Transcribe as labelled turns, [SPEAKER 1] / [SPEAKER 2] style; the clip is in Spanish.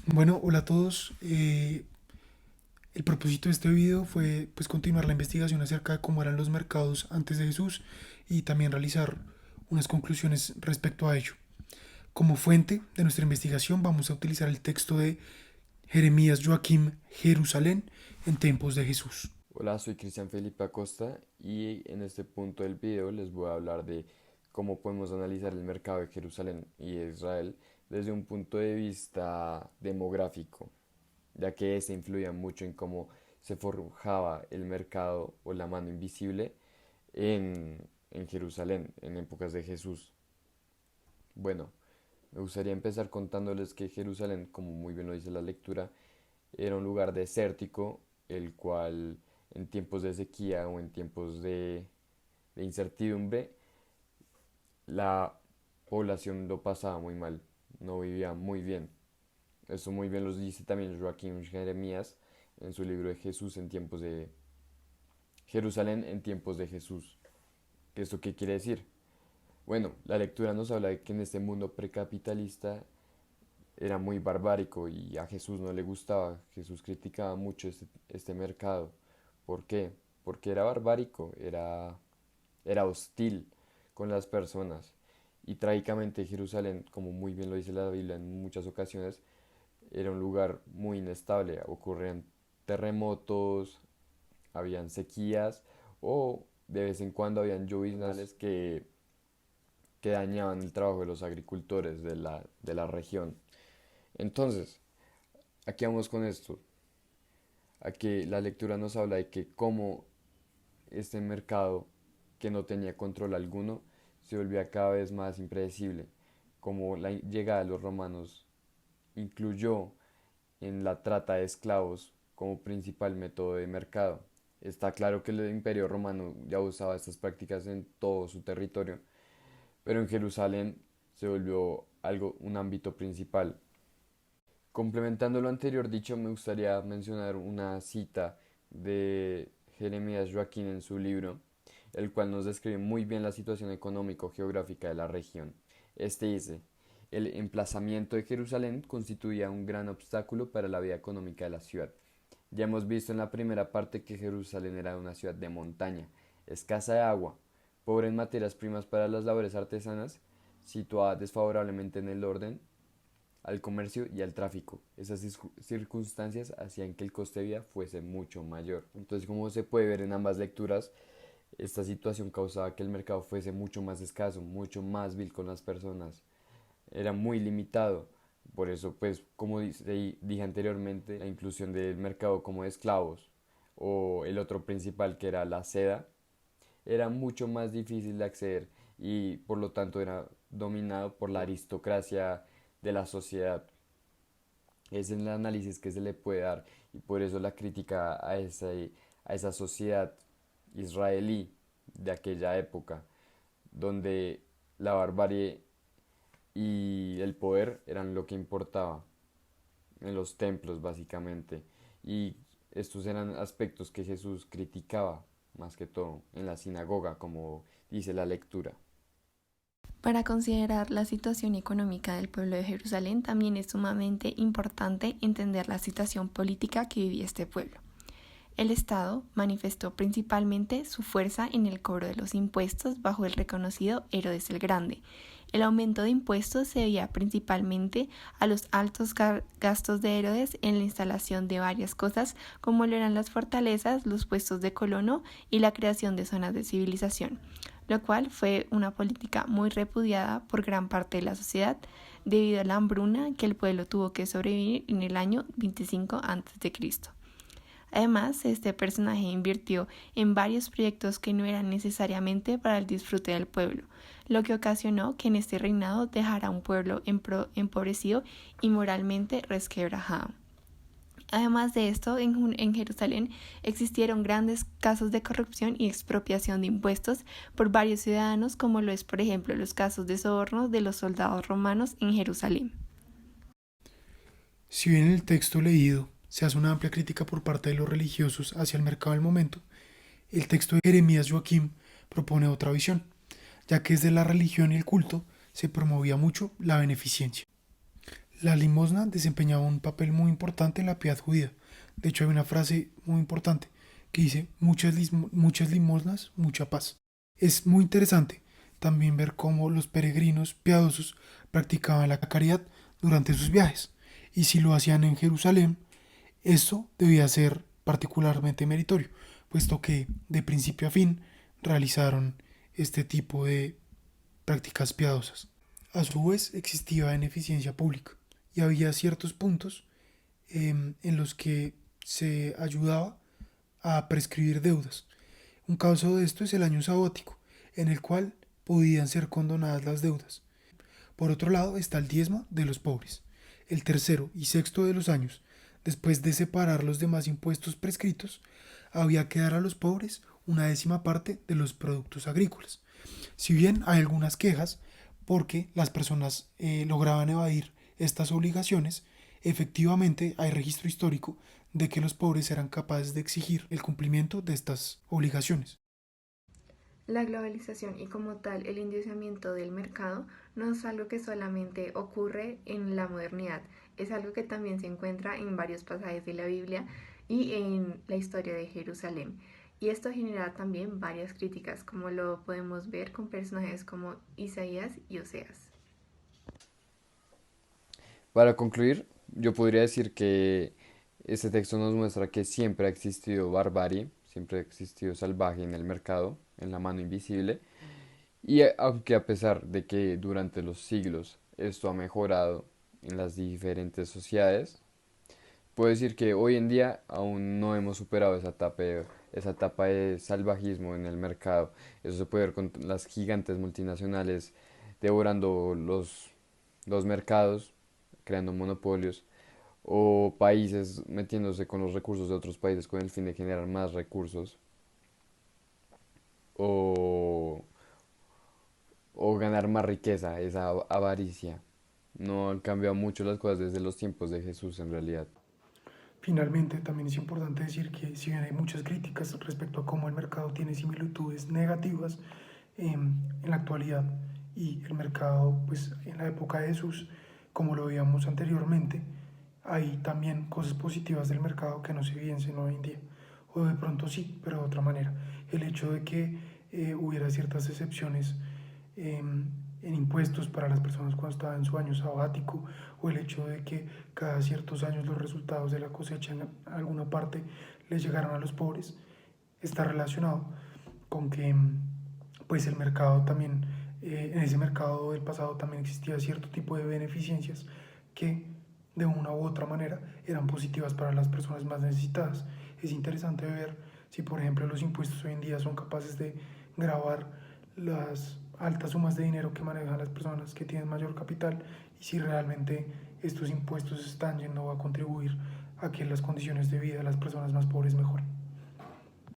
[SPEAKER 1] Bueno, hola a todos. El propósito de este video fue pues continuar la investigación acerca de cómo eran los mercados antes de Jesús y también realizar unas conclusiones respecto a ello. Como fuente de nuestra investigación vamos a utilizar el texto de Jeremías Joaquim Jerusalén en tiempos de Jesús.
[SPEAKER 2] Hola, soy Cristian Felipe Acosta y en este punto del video les voy a hablar de cómo podemos analizar el mercado de Jerusalén y de Israel desde un punto de vista demográfico, ya que este influía mucho en cómo se forjaba el mercado o la mano invisible en Jerusalén en épocas de Jesús. Bueno, me gustaría empezar contándoles que Jerusalén, como muy bien lo dice la lectura, era un lugar desértico, el cual en tiempos de sequía o en tiempos de incertidumbre, la población lo pasaba muy mal, no vivía muy bien. Eso muy bien lo dice también Joaquín Jeremías en su libro de Jesús en tiempos de Jerusalén en tiempos de Jesús. ¿Esto qué quiere decir? Bueno, la lectura nos habla de que en este mundo precapitalista era muy barbárico y a Jesús no le gustaba. Jesús criticaba mucho este mercado. ¿Por qué? Porque era barbárico, era hostil con las personas. Y trágicamente Jerusalén, como muy bien lo dice la Biblia en muchas ocasiones, era un lugar muy inestable. Ocurrían terremotos, habían sequías o de vez en cuando habían lloviznales que dañaban el trabajo de los agricultores de la región. Entonces, aquí vamos con esto, a que la lectura nos habla de que cómo este mercado que no tenía control alguno se volvía cada vez más impredecible, como la llegada de los romanos incluyó en la trata de esclavos como principal método de mercado. Está claro que el imperio romano ya usaba estas prácticas en todo su territorio, pero en Jerusalén se volvió algo, un ámbito principal. Complementando lo anterior dicho, me gustaría mencionar una cita de Jeremías Joaquín en su libro, el cual nos describe muy bien la situación económico-geográfica de la región. Este dice, el emplazamiento de Jerusalén constituía un gran obstáculo para la vida económica de la ciudad. Ya hemos visto en la primera parte que Jerusalén era una ciudad de montaña, escasa de agua, pobre en materias primas para las labores artesanas, situada desfavorablemente en el orden al comercio y al tráfico. Esas circunstancias hacían que el coste de vida fuese mucho mayor. Entonces, como se puede ver en ambas lecturas, esta situación causaba que el mercado fuese mucho más escaso, mucho más vil con las personas. Era muy limitado. Por eso, pues, como dije anteriormente, la inclusión del mercado como de esclavos o el otro principal que era la seda, era mucho más difícil de acceder y por lo tanto era dominado por la aristocracia de la sociedad. Es el análisis que se le puede dar y por eso la crítica a esa sociedad israelí de aquella época, donde la barbarie y el poder eran lo que importaba en los templos básicamente. Y estos eran aspectos que Jesús criticaba más que todo en la sinagoga, como dice la lectura.
[SPEAKER 3] Para considerar la situación económica del pueblo de Jerusalén también es sumamente importante entender la situación política que vivía este pueblo. El Estado manifestó principalmente su fuerza en el cobro de los impuestos bajo el reconocido Herodes el Grande. El aumento de impuestos se debía principalmente a los altos gastos de Herodes en la instalación de varias cosas como lo eran las fortalezas, los puestos de colono y la creación de zonas de civilización, lo cual fue una política muy repudiada por gran parte de la sociedad debido a la hambruna que el pueblo tuvo que sobrevivir en el año 25 a.C. Además, este personaje invirtió en varios proyectos que no eran necesariamente para el disfrute del pueblo, lo que ocasionó que en este reinado dejara a un pueblo empobrecido y moralmente resquebrajado. Además de esto, en Jerusalén existieron grandes casos de corrupción y expropiación de impuestos por varios ciudadanos, como lo es, por ejemplo, los casos de sobornos de los soldados romanos en Jerusalén.
[SPEAKER 1] Si bien en el texto leído se hace una amplia crítica por parte de los religiosos hacia el mercado del momento, el texto de Jeremías Joaquim propone otra visión, ya que desde la religión y el culto se promovía mucho la beneficencia. La limosna desempeñaba un papel muy importante en la piedad judía. De hecho, hay una frase muy importante que dice, muchas limosnas, mucha paz. Es muy interesante también ver cómo los peregrinos piadosos practicaban la caridad durante sus viajes. Y si lo hacían en Jerusalén, esto debía ser particularmente meritorio, puesto que de principio a fin realizaron este tipo de prácticas piadosas. A su vez existía beneficencia pública y había ciertos puntos en los que se ayudaba a prescribir deudas. Un caso de esto es el año sabático, en el cual podían ser condonadas las deudas. Por otro lado está el diezmo de los pobres, el tercero y sexto de los años. Después de separar los demás impuestos prescritos, había que dar a los pobres una décima parte de los productos agrícolas. Si bien hay algunas quejas porque las personas lograban evadir estas obligaciones, efectivamente hay registro histórico de que los pobres eran capaces de exigir el cumplimiento de estas obligaciones.
[SPEAKER 3] La globalización y como tal el endiosamiento del mercado no es algo que solamente ocurre en la modernidad, es algo que también se encuentra en varios pasajes de la Biblia y en la historia de Jerusalén. Y esto genera también varias críticas, como lo podemos ver con personajes como Isaías y Oseas.
[SPEAKER 2] Para concluir, yo podría decir que este texto nos muestra que siempre ha existido barbarie, siempre ha existido salvaje en el mercado, en la mano invisible, y aunque a pesar de que durante los siglos esto ha mejorado en las diferentes sociedades, puedo decir que hoy en día aún no hemos superado esa etapa de salvajismo en el mercado. Eso se puede ver con las gigantes multinacionales devorando los mercados, creando monopolios, o países metiéndose con los recursos de otros países con el fin de generar más recursos, o, o ganar más riqueza, esa avaricia. No han cambiado mucho las cosas desde los tiempos de Jesús en realidad.
[SPEAKER 1] Finalmente, también es importante decir que si bien hay muchas críticas respecto a cómo el mercado tiene similitudes negativas en la actualidad y el mercado pues en la época de Jesús, como lo veíamos anteriormente, hay también cosas positivas del mercado que no se evidencian hoy en día. O de pronto sí, pero de otra manera. El hecho de que hubiera ciertas excepciones en impuestos para las personas cuando estaban en su año sabático, o el hecho de que cada ciertos años los resultados de la cosecha en alguna parte les llegaran a los pobres, está relacionado con que pues el mercado también, en ese mercado del pasado también existía cierto tipo de beneficencias que de una u otra manera eran positivas para las personas más necesitadas. Es interesante ver si por ejemplo los impuestos hoy en día son capaces de gravar las altas sumas de dinero que manejan las personas que tienen mayor capital y si realmente estos impuestos están yendo a contribuir a que las condiciones de vida de las personas más pobres mejoren.